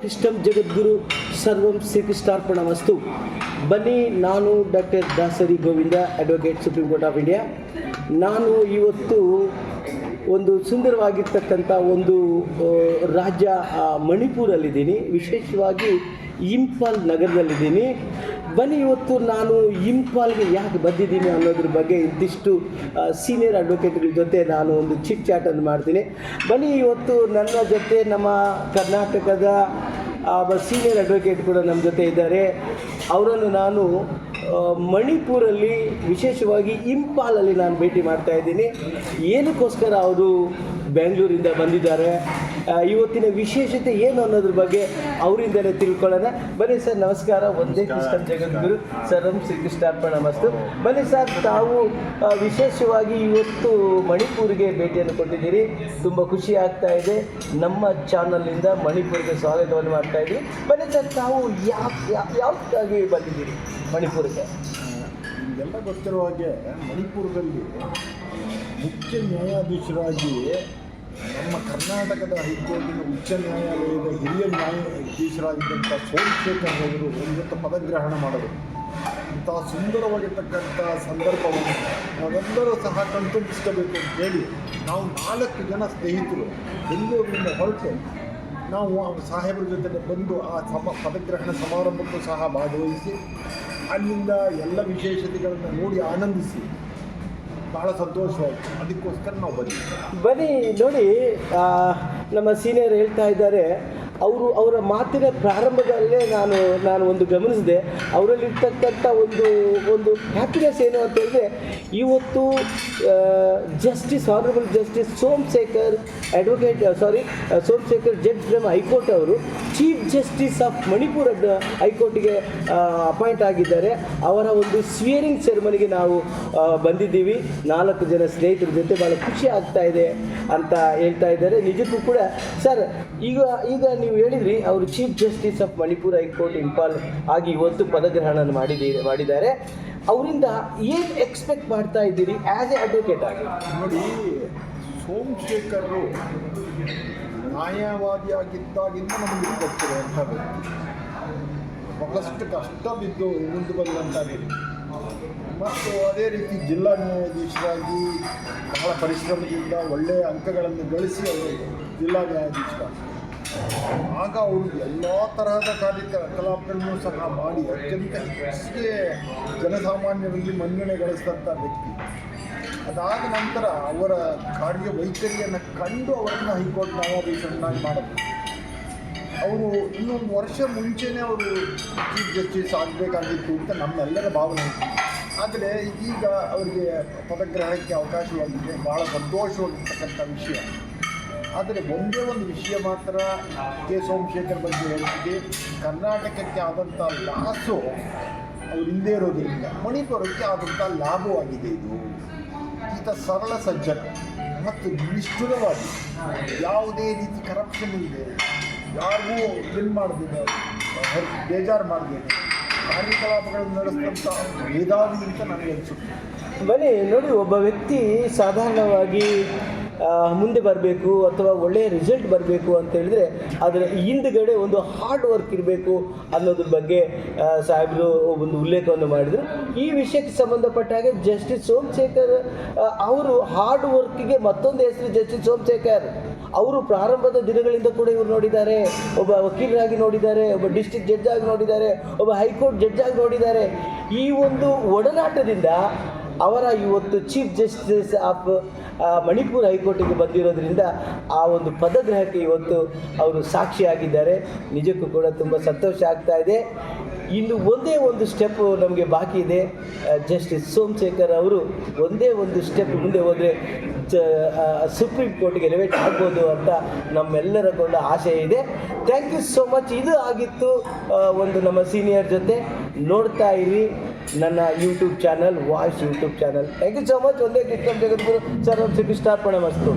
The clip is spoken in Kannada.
ಕೃಷ್ಣಂ ಜಗದ್ಗುರು ಸರ್ವಂ ಶ್ರೀಕೃಷ್ಣಾರ್ಪಣಮಸ್ತು. ಬನ್ನಿ, ನಾನು doctor Dasari Govinda, advocate, supreme court of India. ನಾನು ಇವತ್ತು ಒಂದು ಸುಂದರವಾಗಿರ್ತಕ್ಕಂಥ ಒಂದು ರಾಜ್ಯ ಮಣಿಪುರಲ್ಲಿದ್ದೀನಿ, ವಿಶೇಷವಾಗಿ ಇಂಫಾಲ್ ನಗರದಲ್ಲಿದ್ದೀನಿ. ಬನ್ನಿ, ಇವತ್ತು ನಾನು ಇಂಫಾಲ್ಗೆ ಯಾಕೆ ಬಂದಿದ್ದೀನಿ ಅನ್ನೋದ್ರ ಬಗ್ಗೆ ಇಂತಿಷ್ಟು ಸೀನಿಯರ್ ಅಡ್ವೊಕೇಟ್ಗಳ ಜೊತೆ ನಾನು ಒಂದು ಚಿಟ್ ಚಾಟನ್ನು ಮಾಡ್ತೀನಿ. ಬನ್ನಿ, ಇವತ್ತು ನನ್ನ ಜೊತೆ ನಮ್ಮ ಕರ್ನಾಟಕದ ಸೀನಿಯರ್ ಅಡ್ವೊಕೇಟ್ ಕೂಡ ನಮ್ಮ ಜೊತೆ ಇದ್ದಾರೆ. ಅವರನ್ನು ನಾನು ಮಣಿಪುರಲ್ಲಿ, ವಿಶೇಷವಾಗಿ ಇಂಫಾಲಲ್ಲಿ ನಾನು ಭೇಟಿ ಮಾಡ್ತಾ ಇದ್ದೀನಿ. ಏನಕ್ಕೋಸ್ಕರ ಅವರು ಬೆಂಗಳೂರಿಂದ ಬಂದಿದ್ದಾರೆ, ಇವತ್ತಿನ ವಿಶೇಷತೆ ಏನು ಅನ್ನೋದ್ರ ಬಗ್ಗೆ ಅವರಿಂದಲೇ ತಿಳ್ಕೊಳ್ಳೋಣ. ಬನ್ನಿ ಸರ್, ನಮಸ್ಕಾರ. ಒಂದೇ ಕೃಷ್ಣಂ ಜಗದ್ಗುರು ಸರ್ವಂ ಶ್ರೀಕೃಷ್ಣಾರ್ಪಣಮಸ್ತು. ಬನ್ನಿ ಸರ್, ತಾವು ವಿಶೇಷವಾಗಿ ಇವತ್ತು ಮಣಿಪುರಿಗೆ ಭೇಟಿಯನ್ನು ಕೊಟ್ಟಿದ್ದೀರಿ. ತುಂಬ ಖುಷಿ ಆಗ್ತಾ ಇದೆ. ನಮ್ಮ ಚಾನಲ್ನಿಂದ ಮಣಿಪುರಿಗೆ ಸ್ವಾಗತವನ್ನು ಮಾಡ್ತಾ ಇದ್ದೀವಿ. ಬನ್ನಿ ಸರ್, ತಾವು ಯಾವ್ದಾಗಿ ಬಂದಿದ್ದೀರಿ ಮಣಿಪುರಕ್ಕೆ? ನಿಮಗೆಲ್ಲ ಗೊತ್ತಿರುವ ಹಾಗೆ ಮಣಿಪುರದಲ್ಲಿ ಮುಖ್ಯ ನ್ಯಾಯಾಧೀಶರಾಗಿ ನಮ್ಮ ಕರ್ನಾಟಕದ ಹೈಕೋರ್ಟಿನ ಉಚ್ಚ ನ್ಯಾಯಾಲಯದ ಹಿರಿಯ ನ್ಯಾಯಾಧೀಶರಾಗಿದ್ದಂಥ ಸೋಮಶೇಖರ್ ಅವರು ಇವತ್ತು ಪದಗ್ರಹಣ ಮಾಡಿದರು. ಇಂತಹ ಸುಂದರವಾಗಿರ್ತಕ್ಕಂಥ ಸಂದರ್ಭವನ್ನು ನಾವೆಲ್ಲರೂ ಸಹ ಕಣ್ತುಂಬಿಸ್ಕೋಬೇಕು ಅಂತೇಳಿ ನಾವು 4 ಜನ ಸ್ನೇಹಿತರು ಬೆಂಗಳೂರಿನಿಂದ ಹೊರಟು ನಾವು ಸಾಹೇಬರ ಜೊತೆ ಬಂದು ಆ ಪದಗ್ರಹಣ ಸಮಾರಂಭಕ್ಕೂ ಸಹ ಭಾಗವಹಿಸಿ ಅಲ್ಲಿಂದ ಎಲ್ಲ ವಿಶೇಷತೆಗಳನ್ನು ನೋಡಿ ಆನಂದಿಸಿ ಬಹಳ ಸಂತೋಷವಾಯಿತು. ಅದಕ್ಕೋಸ್ಕರ ನಾವು ಬನ್ನಿ. ನೋಡಿ, ನಮ್ಮ ಸೀನಿಯರ್ ಹೇಳ್ತಾ ಇದ್ದಾರೆ, ಅವರ ಮಾತಿನ ಪ್ರಾರಂಭದಲ್ಲೇ ನಾನು ಒಂದು ಗಮನಿಸಿದೆ. ಅವರಲ್ಲಿರ್ತಕ್ಕಂಥ ಒಂದು ಹ್ಯಾಪಿನೆಸ್ ಏನು ಅಂತ ಹೇಳಿದ್ರೆ, ಇವತ್ತು honourable justice Somashekar judge from high court ಅವರು ಚೀಫ್ ಜಸ್ಟಿಸ್ ಆಫ್ ಮಣಿಪುರ ಹೈಕೋರ್ಟಿಗೆ ಅಪಾಯಿಂಟ್ ಆಗಿದ್ದಾರೆ. ಅವರ ಒಂದು ಸ್ವಿಯರಿಂಗ್ ಸೆರೆಮನಿಗೆ ನಾವು ಬಂದಿದ್ದೀವಿ 4 ಜನ ಸ್ನೇಹಿತರ ಜೊತೆ. ಭಾಳ ಖುಷಿ ಆಗ್ತಾ ಇದೆ ಅಂತ ಹೇಳ್ತಾ ಇದ್ದಾರೆ. ನಿಜಕ್ಕೂ ಕೂಡ ಸರ್, ಈಗ ನೀವು ಹೇಳಿದ್ರಿ, ಅವರು chief justice of Manipur high court Imphal ಆಗಿ ಇವತ್ತು ಪದಗ್ರಹಣ ಮಾಡಿದ್ದಾರೆ. ಅವರಿಂದ ಏನು ಎಕ್ಸ್ಪೆಕ್ಟ್ ಮಾಡ್ತಾ ಇದ್ದೀರಿ ಆ್ಯಸ್ ಎ ಅಡ್ವೊಕೇಟ್ ಆಗಿ? ನೋಡಿ, ಸೋಮಶೇಖರರು ನ್ಯಾಯವಾದಿಯಾಗಿದ್ದಾಗಿಂದ ನಮಗೆ ಗೊತ್ತಿದೆ ಅಂತ ಬಹಳಷ್ಟು ಕಷ್ಟ ಬಿದ್ದು ಮುಂದೆ ಬಂದಂಥ ವ್ಯಕ್ತಿ. ಮತ್ತು ಅದೇ ರೀತಿ ಜಿಲ್ಲಾ ನ್ಯಾಯಾಧೀಶರಾಗಿ ಬಹಳ ಪರಿಶ್ರಮದಿಂದ ಒಳ್ಳೆಯ ಅಂಕಗಳನ್ನು ಗಳಿಸಿ ಅವರು ಜಿಲ್ಲಾ ನ್ಯಾಯಾಧೀಶರಾಗಿ ಆಗ ಅವರು ಎಲ್ಲ ತರಹದ ಕಾರ್ಯಕಲಾಪಗಳನ್ನು ಸಹ ಮಾಡಿ ಅತ್ಯಂತ ಹೆಚ್ಚಿಗೆ ಜನಸಾಮಾನ್ಯರಲ್ಲಿ ಮನ್ನಣೆ ಗಳಿಸಿದಂಥ ವ್ಯಕ್ತಿ. ಅದಾದ ನಂತರ ಅವರ ಕಾರ್ಯವೈಖರಿಯನ್ನು ಕಂಡು ಅವರನ್ನು ಹೈಕೋರ್ಟ್ ನ್ಯಾಯಾಧೀಶರನ್ನಾಗಿ ಮಾಡಿದ್ರು. ಅವರು ಇನ್ನೊಂದು ವರ್ಷ ಮುಂಚೆನೇ ಅವರು ಚೀಫ್ ಜಸ್ಟಿಸ್ ಆಗಬೇಕಾಗಿತ್ತು ಅಂತ ನಮ್ಮೆಲ್ಲರ ಭಾವನೆ ಇತ್ತು. ಆದರೆ ಈಗ ಅವರಿಗೆ ಪದಗ್ರಹಣಕ್ಕೆ ಅವಕಾಶವಾಗಿದೆ, ಭಾಳ ಸಂತೋಷವಾಗಿರ್ತಕ್ಕಂಥ ವಿಷಯ. ಆದರೆ ಒಂದೇ ಒಂದು ವಿಷಯ ಮಾತ್ರ ಕೆ ಸೋಮಶೇಖರ್ ಬಗ್ಗೆ ಹೇಳ್ತಿದ್ದೆ, ಕರ್ನಾಟಕಕ್ಕೆ ಆದಂಥ ಲಾಸು ಅವ್ರು ಹಿಂದೆ ಇರೋದ್ರಿಂದ ಮಣಿಪುರಕ್ಕೆ ಆದಂಥ ಲಾಭವಾಗಿದೆ. ಇದು ಈತ ಸರಳ ಸಜ್ಜನ ಮತ್ತು ನಿಷ್ಠುರವಾಗಿ, ಯಾವುದೇ ರೀತಿ ಕರಪ್ಷನ್ ಇಲ್ಲದೆ, ಯಾರಿಗೂ ಮಾಡದಿದೆ, ಬೇಜಾರು ಮಾಡದೇನೆ ಕಾರ್ಯಕಲಾಪಗಳನ್ನು ನಡೆಸಿದಂಥ ಮೇಧಾವಿ ಅಂತ ನನಗೆ ಅನಿಸುತ್ತೆ. ಬನ್ನಿ, ನೋಡಿ, ಒಬ್ಬ ವ್ಯಕ್ತಿ ಸಾಧಾರಣವಾಗಿ ಮುಂದೆ ಬರಬೇಕು ಅಥವಾ ಒಳ್ಳೆಯ ರಿಸಲ್ಟ್ ಬರಬೇಕು ಅಂತ ಹೇಳಿದ್ರೆ ಅದರ ಹಿಂದುಗಡೆ ಒಂದು ಹಾರ್ಡ್ ವರ್ಕ್ ಇರಬೇಕು ಅನ್ನೋದ್ರ ಬಗ್ಗೆ ಸಾಹೇಬರು ಒಂದು ಉಲ್ಲೇಖವನ್ನು ಮಾಡಿದರು. ಈ ವಿಷಯಕ್ಕೆ ಸಂಬಂಧಪಟ್ಟ ಹಾಗೆ ಜಸ್ಟಿಸ್ ಸೋಮಶೇಖರ್ ಅವರು ಹಾರ್ಡ್ ವರ್ಕ್ಗೆ ಮತ್ತೊಂದು ಹೆಸರು ಜಸ್ಟಿಸ್ ಸೋಮಶೇಖರ್. ಅವರು ಪ್ರಾರಂಭದ ದಿನಗಳಿಂದ ಕೂಡ ಇವರು ನೋಡಿದ್ದಾರೆ, ಒಬ್ಬ ವಕೀಲರಾಗಿ ನೋಡಿದ್ದಾರೆ, ಒಬ್ಬ ಡಿಸ್ಟ್ರಿಕ್ಟ್ ಜಡ್ಜ್ ಆಗಿ ನೋಡಿದ್ದಾರೆ, ಒಬ್ಬ ಹೈಕೋರ್ಟ್ ಜಡ್ಜ್ ಆಗಿ ನೋಡಿದ್ದಾರೆ. ಈ ಒಂದು ಒಡನಾಟದಿಂದ ಅವರ ಇವತ್ತು ಚೀಫ್ ಜಸ್ಟಿಸ್ ಆಫ್ ಮಣಿಪುರ ಹೈಕೋರ್ಟಿಗೆ ಬಂದಿರೋದ್ರಿಂದ ಆ ಒಂದು ಪದಗ್ರಹಕ್ಕೆ ಇವತ್ತು ಅವರು ಸಾಕ್ಷಿಯಾಗಿದ್ದಾರೆ. ನಿಜಕ್ಕೂ ಕೂಡ ತುಂಬ ಸಂತೋಷ ಆಗ್ತಾ ಇದೆ. ಇನ್ನು ಒಂದೇ ಒಂದು ಸ್ಟೆಪ್ ನಮಗೆ ಬಾಕಿ ಇದೆ. ಜಸ್ಟಿಸ್ ಸೋಮಶೇಖರ್ ಅವರು ಒಂದೇ ಒಂದು ಸ್ಟೆಪ್ ಮುಂದೆ ಹೋದರೆ ಸುಪ್ರೀಂ ಕೋರ್ಟ್ಗೆ ಎಲಿವೇಟ್ ಆಗ್ಬೋದು ಅಂತ ನಮ್ಮೆಲ್ಲರ ಕೂಡ ಆಶೆ ಇದೆ. Thank you so much. ಇದು ಆಗಿತ್ತು ಒಂದು ನಮ್ಮ ಸೀನಿಯರ್ ಜೊತೆ. ನೋಡ್ತಾ ಇರಿ ನನ್ನ YouTube channel, voice YouTube channel. Thank you so much. ಒಂದೇ ಕೃಷ್ಣಂ ಜಗದ್ಗುರು ಸರ್ವಂ ಶ್ರೀಕೃಷ್ಣಾರ್ಪಣಮಸ್ತು.